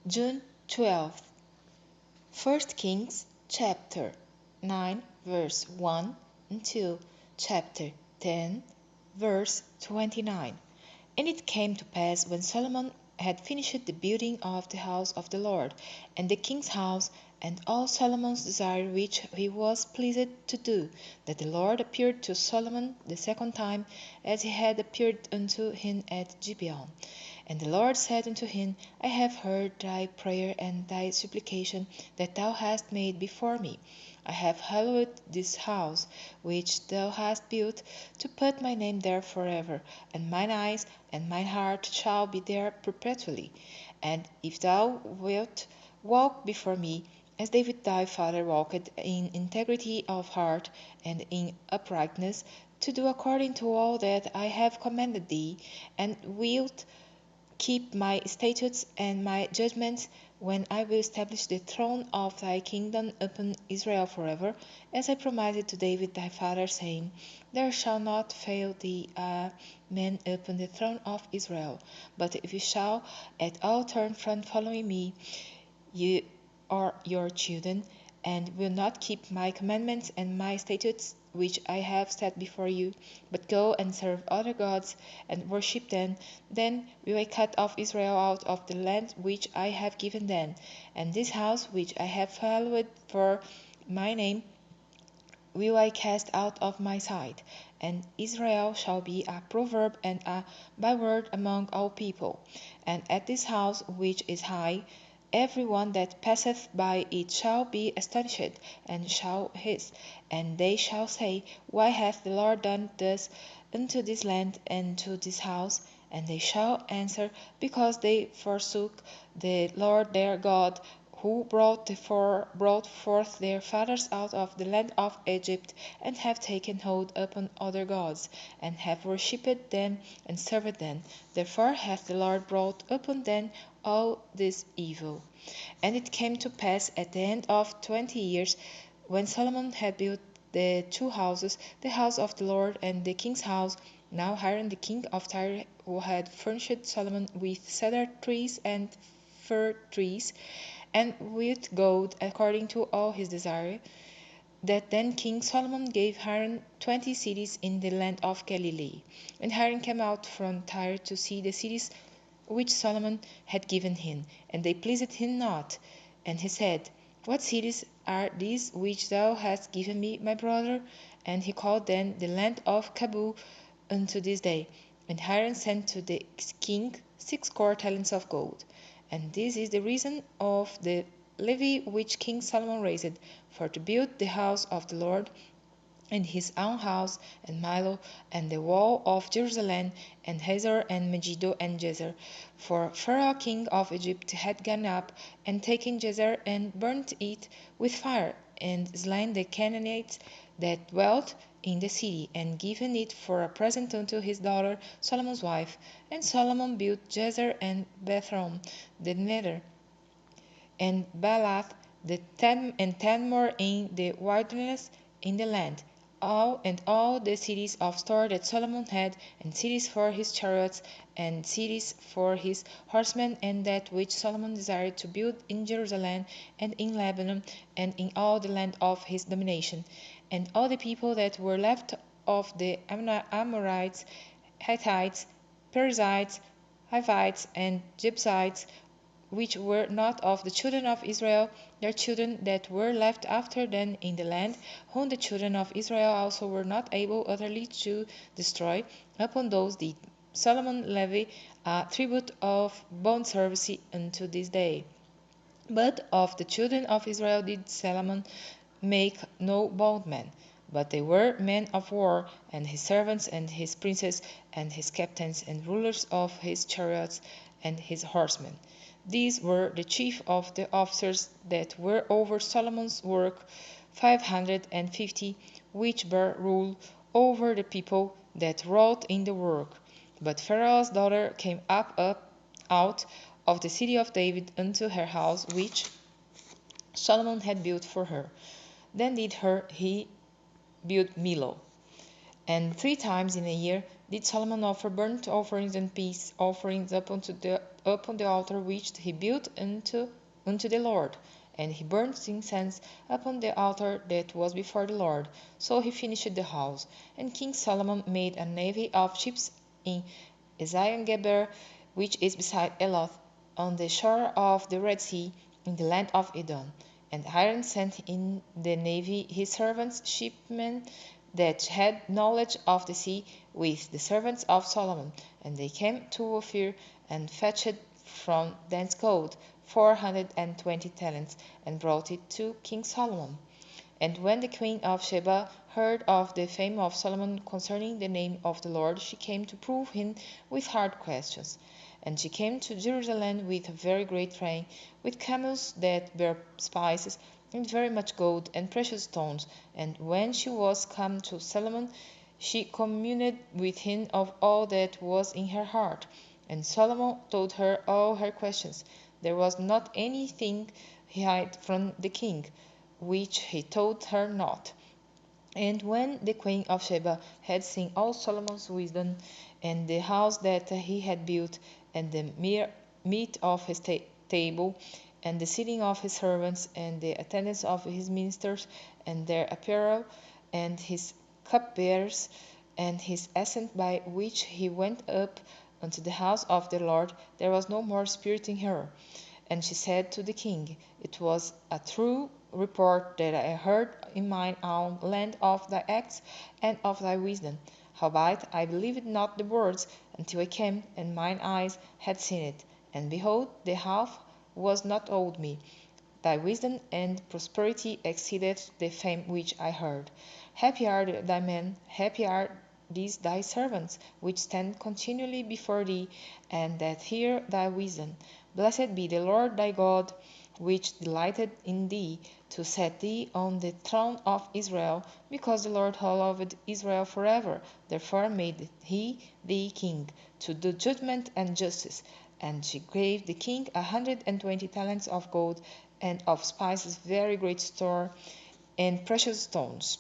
June 12th. 1 Kings chapter 9 verse 1 and 2, chapter 10 verse 29. And it came to pass, when Solomon had finished the building of the house of the Lord, and the king's house, and all Solomon's desire which he was pleased to do, that the Lord appeared to Solomon the second time, as he had appeared unto him at Gibeon. And the Lord said unto him, I have heard thy prayer and thy supplication that thou hast made before me. I have hallowed this house which thou hast built, to put my name there forever, and mine eyes and mine heart shall be there perpetually. And if thou wilt walk before me, as David thy father walked, in integrity of heart and in uprightness, to do according to all that I have commanded thee, and wilt keep my statutes and my judgments, when I will establish the throne of thy kingdom upon Israel forever, as I promised to David thy father, saying, There shall not fail thee a man upon the throne of Israel. But if you shall at all turn from following me, you or your children, and will not keep my commandments and my statutes which I have set before you, but go and serve other gods and worship them, then will I cut off Israel out of the land which I have given them, and this house which I have hallowed for my name will I cast out of my sight, and Israel shall be a proverb and a byword among all people. And at this house which is high, every one that passeth by it shall be astonished, and shall hiss, and they shall say, Why hath the Lord done thus unto this land and to this house? And they shall answer, Because they forsook the Lord their God, who brought forth their fathers out of the land of Egypt, and have taken hold upon other gods, and have worshipped them and served them. Therefore hath the Lord brought upon them all this evil. And it came to pass at the end of 20 years, when Solomon had built the two houses, the house of the Lord and the king's house. Now Hiram the king of Tyre, who had furnished Solomon with cedar trees and fir trees, and with gold according to all his desire, that then King Solomon gave Hiram 20 cities in the land of Galilee. And Hiram came out from Tyre to see the cities which Solomon had given him, and they pleased him not. And he said, What cities are these which thou hast given me, my brother? And he called them the land of Kabul unto this day. And Hiram sent to the king 60 talents of gold. And this is the reason of the levy which King Solomon raised, for to build the house of the Lord, and his own house, and Milo, and the wall of Jerusalem, and Hazor, and Megiddo, and Jezer. For Pharaoh king of Egypt had gone up, and taken Jezer, and burnt it with fire, and slain the Canaanites that dwelt in the city, and given it for a present unto his daughter Solomon's wife. And Solomon built Jezer, and Bethrom the nether, and Baalath the and 10 more in the wilderness in the land, all the cities of store that Solomon had, and cities for his chariots, and cities for his horsemen, and that which Solomon desired to build in Jerusalem, and in Lebanon, and in all the land of his domination. And all the people that were left of the Amorites, Hittites, Perizzites, Hivites, and Jebusites, which were not of the children of Israel, their children that were left after them in the land, whom the children of Israel also were not able utterly to destroy, upon those did Solomon levy a tribute of bondservice unto this day. But of the children of Israel did Solomon make no bondmen, but they were men of war, and his servants, and his princes, and his captains, and rulers of his chariots, and his horsemen. These were the chief of the officers that were over Solomon's work, 550, which bare rule over the people that wrought in the work. But Pharaoh's daughter came up out of the city of David unto her house, which Solomon had built for her. Then did he build Millo. And 3 times in a year did Solomon offer burnt offerings and peace offerings upon the altar which he built unto the Lord. And he burnt incense upon the altar that was before the Lord. So he finished the house. And King Solomon made a navy of ships in Ezion-Geber, which is beside Eloth, on the shore of the Red Sea, in the land of Edom. And Hiram sent in the navy his servants, shipmen that had knowledge of the sea, with the servants of Solomon. And they came to Ophir, and fetched from thence gold 420 talents, and brought it to King Solomon. And when the queen of Sheba heard of the fame of Solomon concerning the name of the Lord, she came to prove him with hard questions. And she came to Jerusalem with a very great train, with camels that bare spices, and very much gold and precious stones. And when she was come to Solomon, she communed with him of all that was in her heart. And Solomon told her all her questions. There was not anything hid from the king, which he told her not. And when the queen of Sheba had seen all Solomon's wisdom, and the house that he had built, and the meat of his table, and the sitting of his servants, and the attendance of his ministers, and their apparel, and his cupbearers, and his ascent by which he went up unto the house of the Lord, there was no more spirit in her. And she said to the king, It was a true report that I heard in mine own land of thy acts and of thy wisdom. Howbeit I believed not the words until I came, and mine eyes had seen it. And behold, the half was not told me. Thy wisdom and prosperity exceeded the fame which I heard. Happy are thy men, happy are these thy servants, which stand continually before thee, and that hear thy wisdom. Blessed be the Lord thy God, which delighted in thee, to set thee on the throne of Israel, because the Lord loved Israel forever. Therefore made he thee king, to do judgment and justice. And she gave the king 120 talents of gold, and of spices very great store, and precious stones.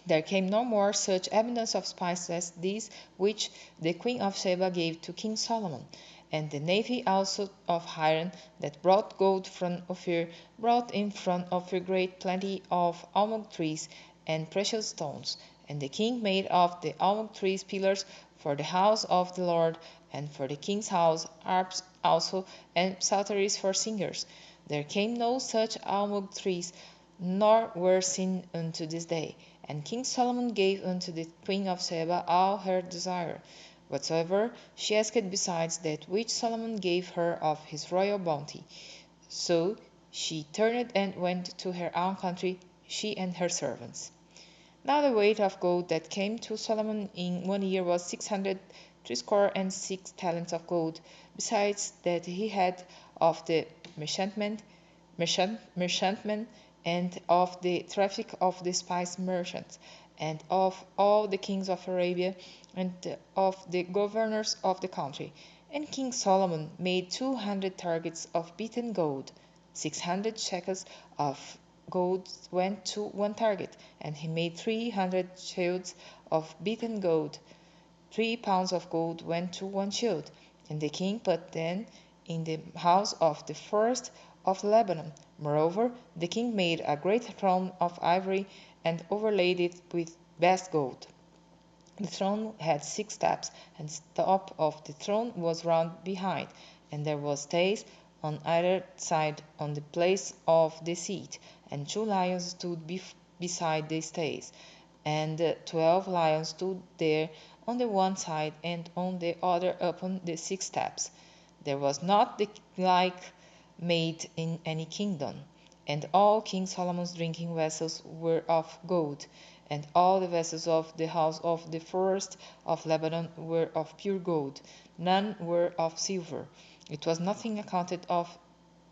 There came no more such abundance of spices as these which the queen of Sheba gave to King Solomon. And the navy also of Hiram that brought gold from Ophir brought in from Ophir great plenty of almond trees and precious stones. And the king made of the almond trees pillars for the house of the Lord, and for the king's house harps also, and psalteries for singers. There came no such almond trees, nor were seen unto this day. And King Solomon gave unto the queen of Sheba all her desire, whatsoever she asked besides that which Solomon gave her of his royal bounty. So she turned and went to her own country, she and her servants. Now the weight of gold that came to Solomon in 1 year was 666 talents of gold, besides that he had of the merchantmen, and of the traffic of the spice merchants, and of all the kings of Arabia, and of the governors of the country. And King Solomon made 200 targets of beaten gold. 600 shekels of gold went to one target, and he made 300 shields of beaten gold. 3 pounds of gold went to one shield. And the king put them in the house of the forest of Lebanon. Moreover, the king made a great throne of ivory, and overlaid it with best gold. The throne had 6 steps, and the top of the throne was round behind, and there was stays on either side on the place of the seat, and 2 lions stood beside the stays, and 12 lions stood there on the one side and on the other upon the 6 steps. There was not the like made in any kingdom. And all King Solomon's drinking vessels were of gold, and all the vessels of the house of the forest of Lebanon were of pure gold, none were of silver. It was nothing accounted of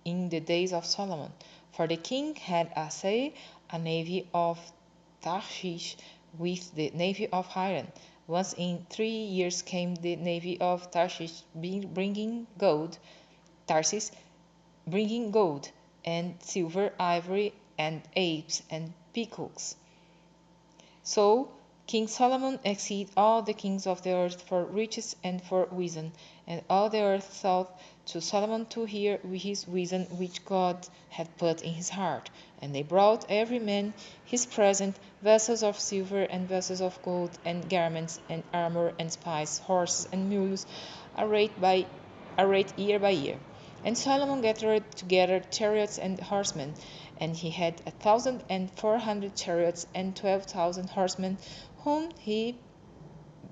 in the days of Solomon. For the king had assayed a navy of Tarshish with the navy of Hiram. Once in 3 years came the navy of Tarshish, bringing gold, Tarsus, bringing gold, and silver, ivory, and apes, and peacocks. So King Solomon exceeded all the kings of the earth for riches and for wisdom, and all the earth sought to Solomon to hear his wisdom which God had put in his heart. And they brought every man his present, vessels of silver and vessels of gold, and garments, and armor, and spices, horses, and mules, arrayed year by year. And Solomon gathered together chariots and horsemen, and he had 1,400 chariots and 12,000 horsemen, whom he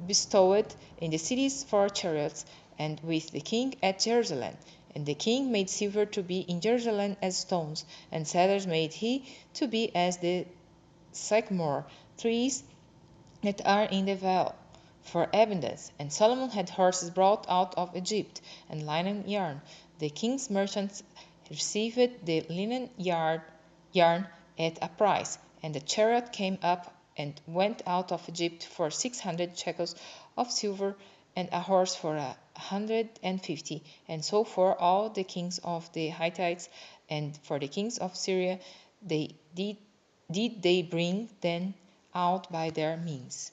bestowed in the cities for chariots, and with the king at Jerusalem. And the king made silver to be in Jerusalem as stones, and cedars made he to be as the sycamore trees that are in the vale, for abundance. And Solomon had horses brought out of Egypt, and linen yarn. The king's merchants received the linen yarn at a price, and the chariot came up and went out of Egypt for 600 shekels of silver, and a horse for 150. And so for all the kings of the Hittites and for the kings of Syria, they did they bring them out by their means.